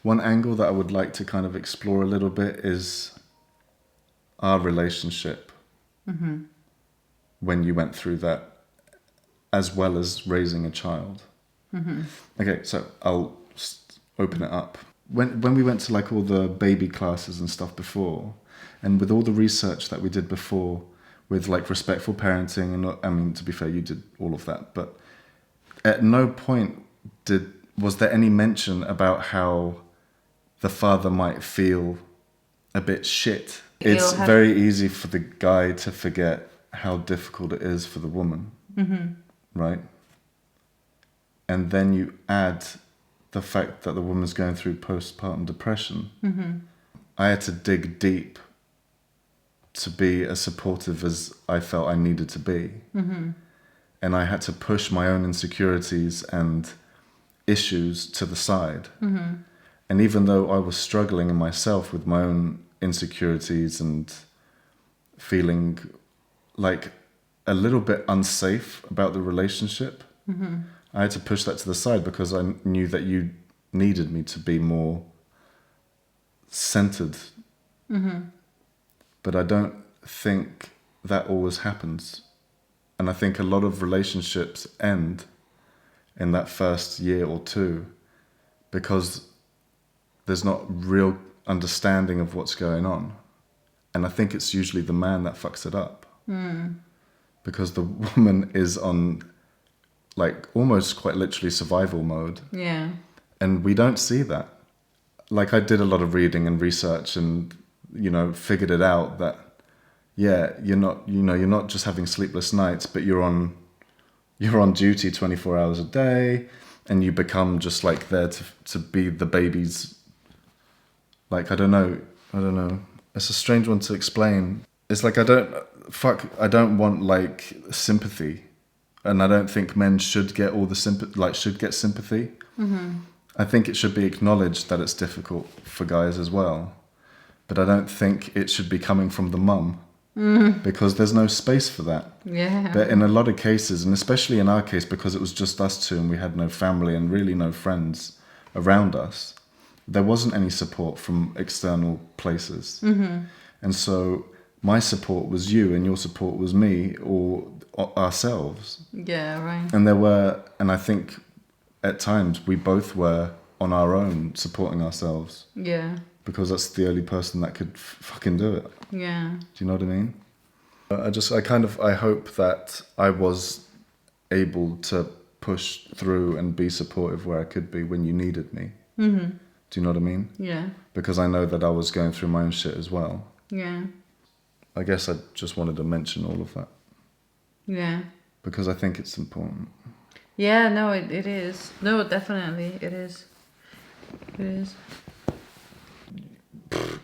One angle that I would like to kind of explore a little bit is our relationship when you went through that, as well as raising a child. Okay, so I'll open it up. When we went to like all the baby classes and stuff before, and with all the research that we did before with like respectful parenting, and I mean, to be fair, you did all of that, but at no point was there any mention about how the father might feel a bit shit. It's very easy for the guy to forget how difficult it is for the woman, right? And then you add the fact that the woman's going through postpartum depression. I had to dig deep to be as supportive as I felt I needed to be. And I had to push my own insecurities and issues to the side. And even though I was struggling in myself with my own insecurities and feeling like a little bit unsafe about the relationship, I had to push that to the side because I knew that you needed me to be more centered. But I don't think that always happens. And I think a lot of relationships end in that first year or two because there's not real understanding of what's going on. And I think it's usually the man that fucks it up. Because the woman is on like almost quite literally survival mode. Yeah. And we don't see that. Like I did a lot of reading and research and, figured it out that, yeah, you're not just having sleepless nights, but you're on duty 24 hours a day, and you become just like there to be the baby's, like, I don't know. It's a strange one to explain. It's like, I don't want like sympathy. And I don't think men should get all the sympathy. I think it should be acknowledged that it's difficult for guys as well. But I don't think it should be coming from the mum. Because there's no space for that. Yeah. But in a lot of cases, and especially in our case, because it was just us two and we had no family and really no friends around us, there wasn't any support from external places. And so my support was you and your support was me or ourselves. Yeah, right. And I think at times we both were on our own supporting ourselves. Yeah. Because that's the only person that could fucking do it. Yeah. Do you know what I mean? I hope that I was able to push through and be supportive where I could be when you needed me. Do you know what I mean? Yeah. Because I know that I was going through my own shit as well. Yeah. I guess I just wanted to mention all of that. Yeah. Because I think it's important. Yeah, no, it is. No, definitely, it is. It is.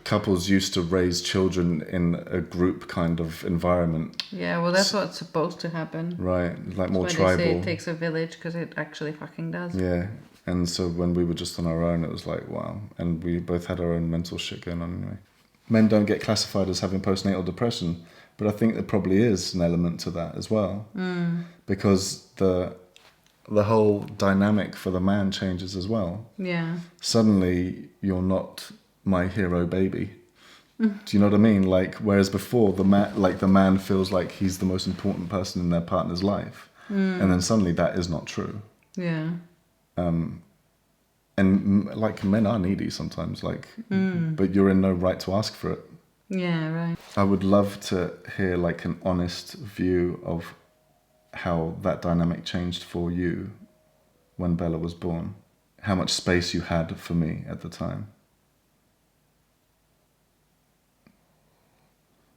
Couples used to raise children in a group kind of environment. Yeah, well, that's what's supposed to happen. Right, like more That's tribal. why they say it takes a village, because it actually fucking does. Yeah, and so when we were just on our own, it was like, wow. And we both had our own mental shit going on anyway. Men don't get classified as having postnatal depression, but I think there probably is an element to that as well. Because the whole dynamic for the man changes as well. Yeah. Suddenly, you're not my hero baby. Do you know what I mean? Like, whereas before the man feels like he's the most important person in their partner's life, and then suddenly that is not true. Yeah. And like men are needy sometimes, but you're in no right to ask for it. Yeah, right. I would love to hear like an honest view of how that dynamic changed for you when Bella was born. How much space you had for me at the time.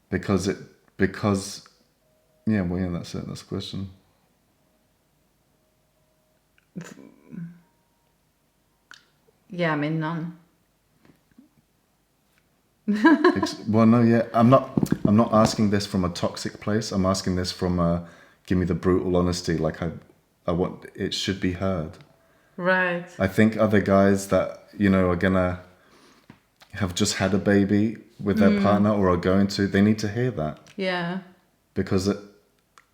Because that's it, that's the question. Yeah, I mean, none. Well, no, yeah, I'm not asking this from a toxic place. I'm asking this from a, give me the brutal honesty. Like I want, it should be heard. Right. I think other guys that, are gonna have just had a baby with their partner or are going to, they need to hear that. Yeah. Because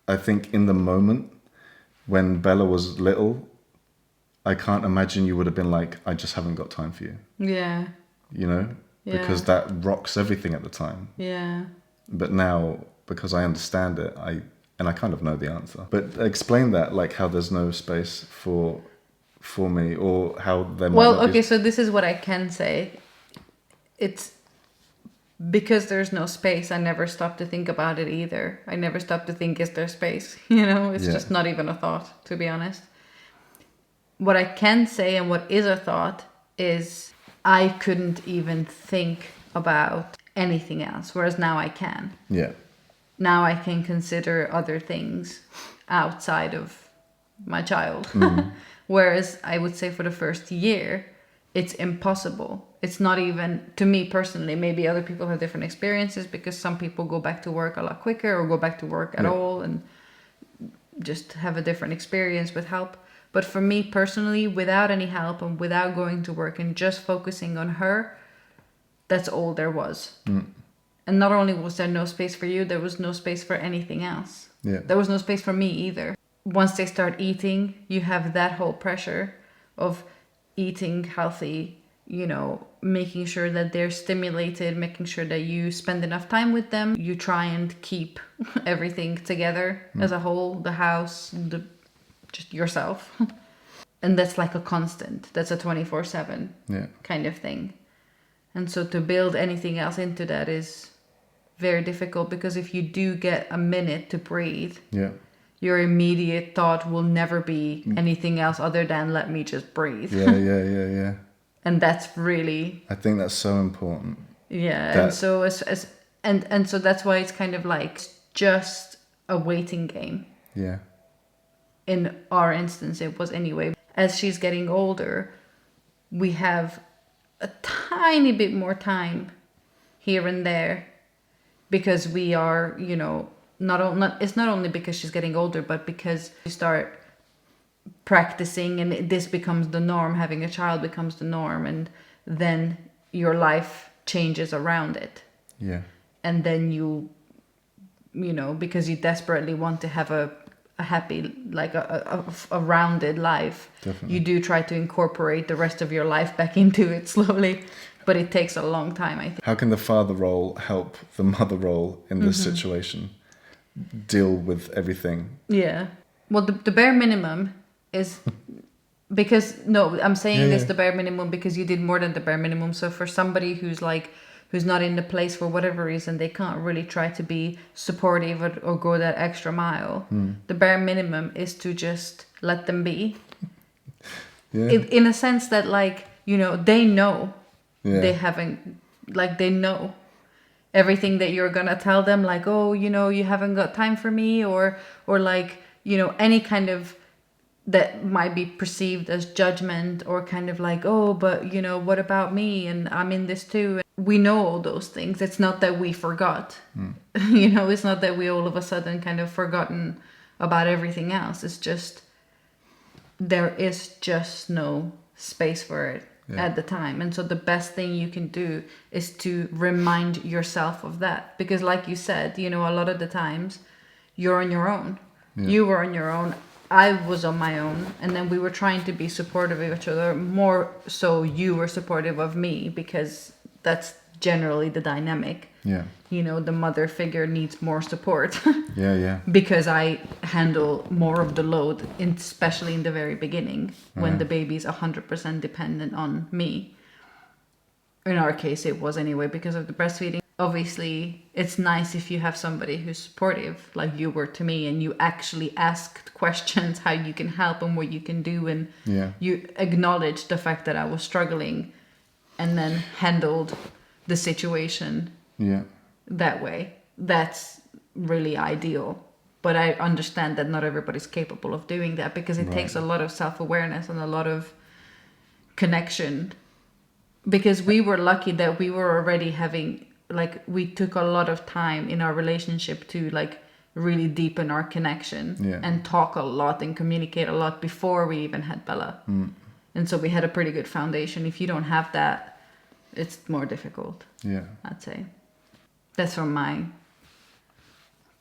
I think in the moment when Bella was little, I can't imagine you would have been like, I just haven't got time for you. Yeah. You know? Yeah. Because that rocks everything at the time. Yeah. But now, because I understand it, I kind of know the answer. But explain that, like how there's no space for me, or how there might Well, not okay, be... so this is what I can say. It's because there's no space, I never stop to think about it either. I never stop to think, is there space? You know, it's Yeah. just not even a thought, to be honest. What I can say and what is a thought is I couldn't even think about anything else, whereas now I can. Yeah. Now I can consider other things outside of my child. Whereas I would say for the first year, it's impossible. It's not even, to me personally, maybe other people have different experiences because some people go back to work a lot quicker or go back to work at all and just have a different experience with help. But for me personally, without any help and without going to work and just focusing on her, that's all there was. And not only was there no space for you, there was no space for anything else. Yeah. There was no space for me either. Once they start eating, you have that whole pressure of eating healthy, you know, making sure that they're stimulated, making sure that you spend enough time with them. You try and keep everything together as a whole, the house, just yourself. And that's like a constant. That's a 24/7 kind of thing. And so to build anything else into that is very difficult, because if you do get a minute to breathe, your immediate thought will never be anything else other than let me just breathe. Yeah. And that's really, I think that's so important. yeah. And so and so that's why it's kind of like just a waiting game. Yeah. In our instance, it was anyway. As she's getting older, we have a tiny bit more time here and there, because we are, you know, it's not only because she's getting older, but because you start practicing and this becomes the norm, having a child becomes the norm, and then your life changes around it. Yeah. And then you know, because you desperately want to have a happy, like a rounded life. Definitely. You do try to incorporate the rest of your life back into it slowly, but it takes a long time, I think. How can the father role help the mother role in this situation deal with everything? Yeah. Well, the bare minimum is because, no, I'm saying this the bare minimum because you did more than the bare minimum. So for somebody who's not in the place for whatever reason, they can't really try to be supportive or go that extra mile. The bare minimum is to just let them be. In a sense that, like, you know, they know they haven't, like, they know everything that you're gonna tell them, like, oh, you know, you haven't got time for me, or like, you know, any kind of that might be perceived as judgment, or kind of like, oh, but, you know, what about me, and I'm in this too. We know all those things. It's not that we forgot. You know, it's not that we all of a sudden kind of forgotten about everything else. It's just there is just no space for it at the time. And so the best thing you can do is to remind yourself of that, because like you said, you know, a lot of the times you're on your own. You were on your own, I was on my own, and then we were trying to be supportive of each other. More so you were supportive of me, because that's generally the dynamic. You know, the mother figure needs more support. Because I handle more of the load, especially in the very beginning, when the baby's 100% dependent on me. In our case, it was anyway, because of the breastfeeding. Obviously, it's nice if you have somebody who's supportive, like you were to me, and you actually asked questions how you can help and what you can do, and you acknowledged the fact that I was struggling, and then handled the situation that way. That's really ideal. But I understand that not everybody's capable of doing that, because it takes a lot of self-awareness and a lot of connection. Because we were lucky that we were already having, like, we took a lot of time in our relationship to, like, really deepen our connection and talk a lot and communicate a lot before we even had Bella. And so we had a pretty good foundation. If you don't have that, it's more difficult, I'd say. That's from my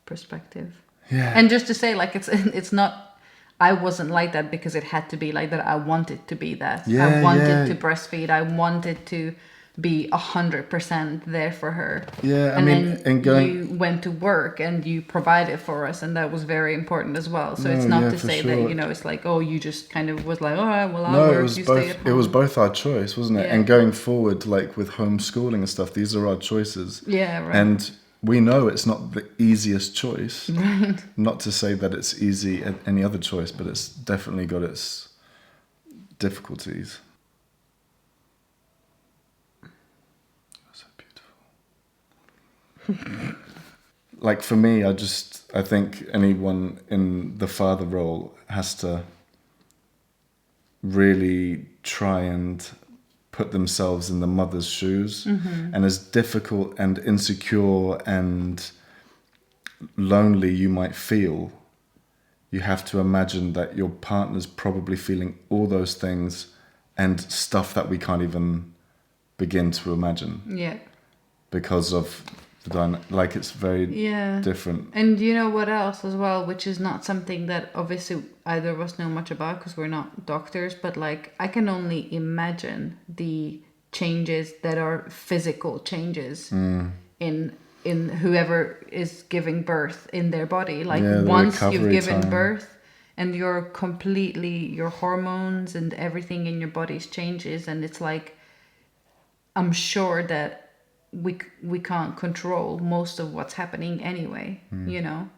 perspective. And just to say, like, it's not, I wasn't like that because it had to be like that. I wanted to be that. Yeah, I wanted yeah. to breastfeed. I wanted to be 100% there for her. Yeah, I and mean, then and going- you went to work and you provided for us, and that was very important as well. So it's No, not yeah, to for say sure. that, you know, it's like, oh, you just kind of was like, all right, well, I'll No, work, it was you stay at both. home. It was both our choice, wasn't it? Yeah. And going forward, like with homeschooling and stuff, these are our choices. Yeah, right. And we know it's not the easiest choice. Right. Not to say that it's easy at any other choice, but it's definitely got its difficulties. So beautiful. Like for me, I think anyone in the father role has to really try and put themselves in the mother's shoes. And as difficult and insecure and lonely you might feel, you have to imagine that your partner's probably feeling all those things and stuff that we can't even begin to imagine Yeah. because of the like it's very Yeah. different. And you know what else as well, which is not something that obviously either of us know much about because we're not doctors, but like I can only imagine the changes that are physical changes in whoever is giving birth in their body. Like Yeah, the once you've recovery given time. birth and you're completely, your hormones and everything in your body's changes, and it's like, I'm sure that we can't control most of what's happening anyway, you know?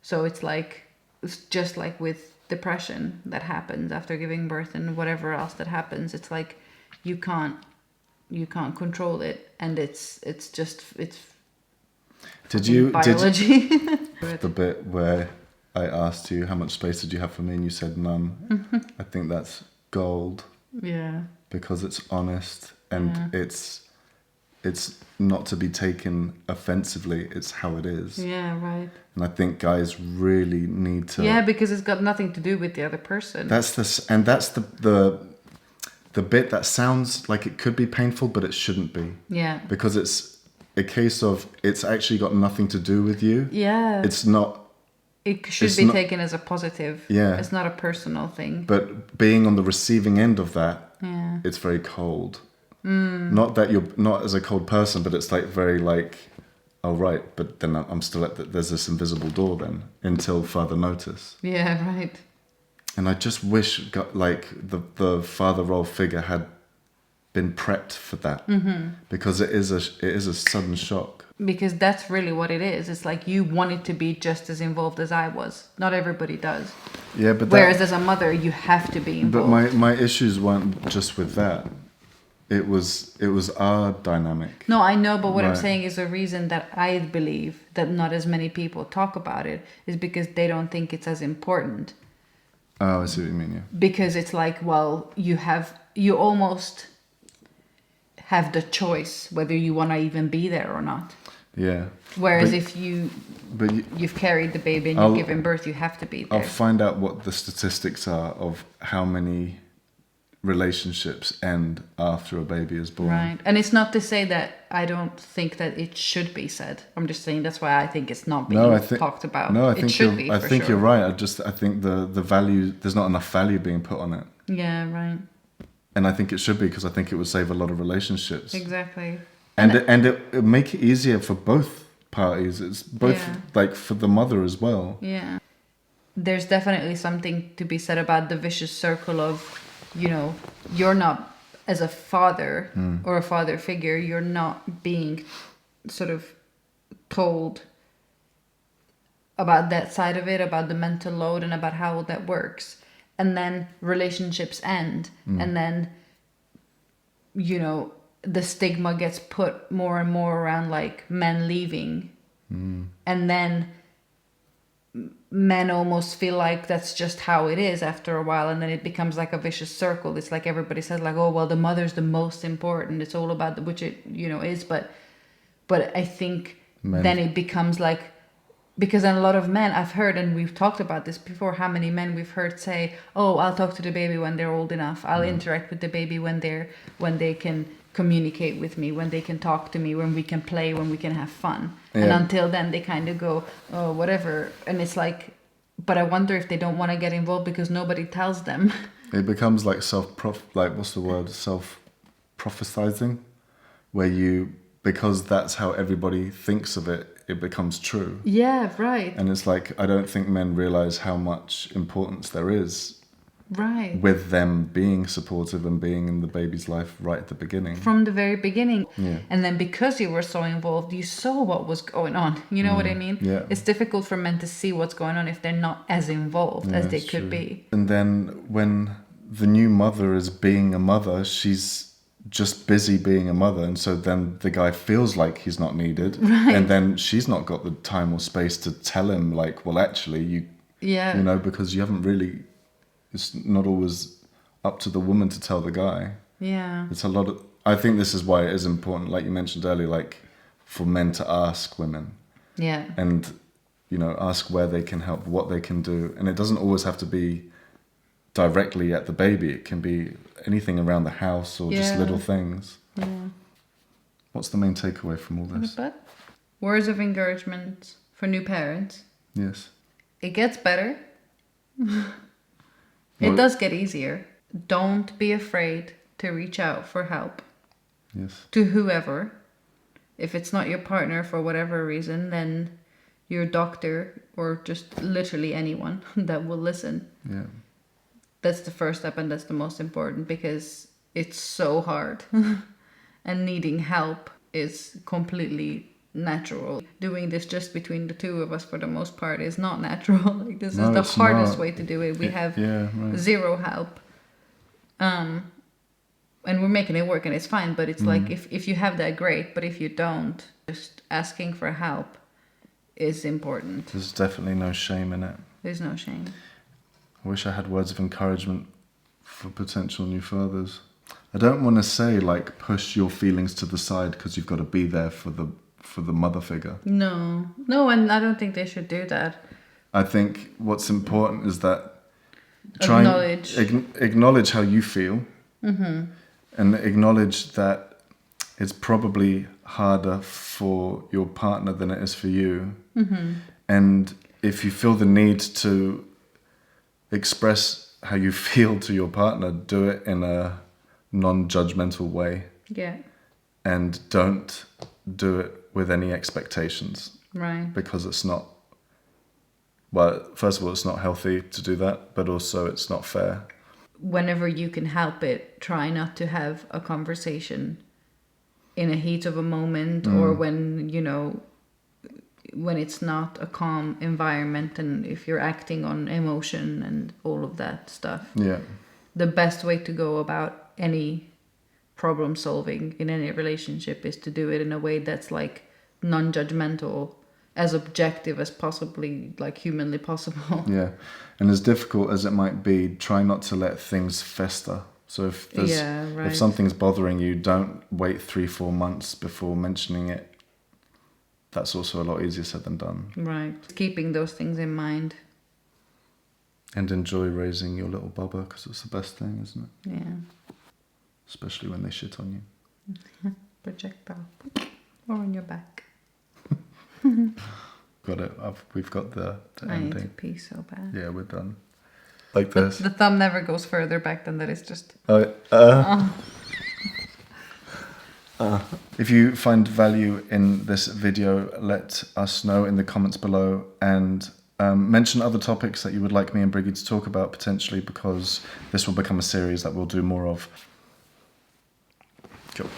So it's like, it's just like with depression that happens after giving birth and whatever else that happens. It's like, you can't control it. And it's Did you biology. the bit where I asked you how much space did you have for me and you said none? I think that's gold Yeah. because it's honest and it's not to be taken offensively. It's how it is. Yeah, right. And I think guys really need to. Yeah, because it's got nothing to do with the other person. That's the bit that sounds like it could be painful, but it shouldn't be. Yeah. Because it's a case of it's actually got nothing to do with you. Yeah. It's not. It should it's be not- taken as a positive. Yeah. It's not a personal thing. But being on the receiving end of that, Yeah. it's very cold. Not that you're not as a cold person, but it's like very like, oh right, but then I'm still there's this invisible door then until further notice. Yeah, right. And I just wish like the father role figure had been prepped for that because it is a sudden shock. Because that's really what it is. It's like you wanted to be just as involved as I was. Not everybody does. Yeah, but Whereas as a mother, you have to be but involved. my issues weren't just with that. It was our dynamic. No, I know, but what I'm Right. saying is the reason that I believe that not as many people talk about it is because they don't think it's as important. Oh, I see what you mean. Yeah. Because it's like, well, you almost have the choice whether you want to even be there or not. Yeah. Whereas But- if But you've carried the baby and I'll- you've given birth, you have to be there. I'll find out what the statistics are of how many relationships end after a baby is born. Right. And it's not to say that I don't think that it should be said. I'm just saying that's why I think it's not being talked about. No, I it think should you're. be. I for think sure. you're right. I think the value. There's not enough value being put on it, Yeah, right. and I think it should be because I think it would save a lot of relationships, Exactly. and it make it easier for both parties. It's both Yeah. like for the mother as well. Yeah. There's definitely something to be said about the vicious circle of, you know, you're not, as a father or a father figure, you're not being sort of told about that side of it, about the mental load and about how that works. And then relationships end. And then, you know, the stigma gets put more and more around like men leaving. And then men almost feel like that's just how it is after a while, and then it becomes like a vicious circle. It's like everybody says like, oh well, the mother's the most important, it's all about which it, you know, is, but I think then it becomes like, because a lot of men I've heard, and we've talked about this before, how many men we've heard say, oh, I'll talk to the baby when they're old enough, I'll interact with the baby when they can communicate with me, when they can talk to me, when we can play, when we can have fun. And Yeah. until then they kind of go, oh, whatever. And it's like, but I wonder if they don't want to get involved because nobody tells them. It becomes like what's the word? Self-prophesizing, where because that's how everybody thinks of it, it becomes true. Yeah, right. And it's like, I don't think men realize how much importance there is Right. with them being supportive and being in the baby's life right at the beginning. From the very beginning. Yeah. And then because you were so involved, you saw what was going on. You know what I mean? Yeah. It's difficult for men to see what's going on if they're not as involved as they it's could true. be. And then when the new mother is being a mother, she's just busy being a mother, and so then the guy feels like he's not needed, Right. and then she's not got the time or space to tell him, like, well, actually, you know, because you haven't really, it's not always up to the woman to tell the guy. Yeah. It's a lot of, I think this is why it is important, like you mentioned earlier, like for men to ask women. Yeah. And, you know, ask where they can help, what they can do. And it doesn't always have to be directly at the baby. It can be anything around the house or just little things. Yeah. What's the main takeaway from all this? But words of encouragement for new parents. Yes. It gets better. It does get easier. Don't be afraid to reach out for help Yes. to whoever. If it's not your partner for whatever reason, then your doctor or just literally anyone that will listen. Yeah. That's the first step, and that's the most important because it's so hard. And needing help is completely natural. Doing this just between the two of us for the most part is not natural. Like this No, is the it's hardest not. way to do it. We have right. zero help. And we're making it work and it's fine, but it's like if you have that, great, but if you don't, just asking for help is important. There's definitely no shame in it. There's no shame. I wish I had words of encouragement for potential new fathers. I don't want to say like push your feelings to the side because you've got to be there for the mother figure. No, and I don't think they should do that. I think what's important is that acknowledge how you feel, and acknowledge that it's probably harder for your partner than it is for you. And if you feel the need to express how you feel to your partner, do it in a non-judgmental way. Yeah. And don't do it with any expectations. Right. Because it's not, well, first of all, it's not healthy to do that, but also it's not fair. Whenever you can help it, try not to have a conversation in a heat of a moment or when, you know, when it's not a calm environment and if you're acting on emotion and all of that stuff. Yeah. The best way to go about any problem solving in any relationship is to do it in a way that's like non-judgmental, as objective as possibly like humanly possible. Yeah. And as difficult as it might be, try not to let things fester. So if something's bothering you, don't wait 3-4 months before mentioning it. That's also a lot easier said than done. Right. Keeping those things in mind. And enjoy raising your little bubba because it's the best thing, isn't it? Yeah. Especially when they shit on you. Projectile. Or on your back. Got it. We've got the I ending. need to pee so bad. Yeah, we're done. Like But this. the thumb never goes further back than that. It's just... If you find value in this video, let us know in the comments below and mention other topics that you would like me and Briggy to talk about potentially, because this will become a series that we'll do more of. Cool.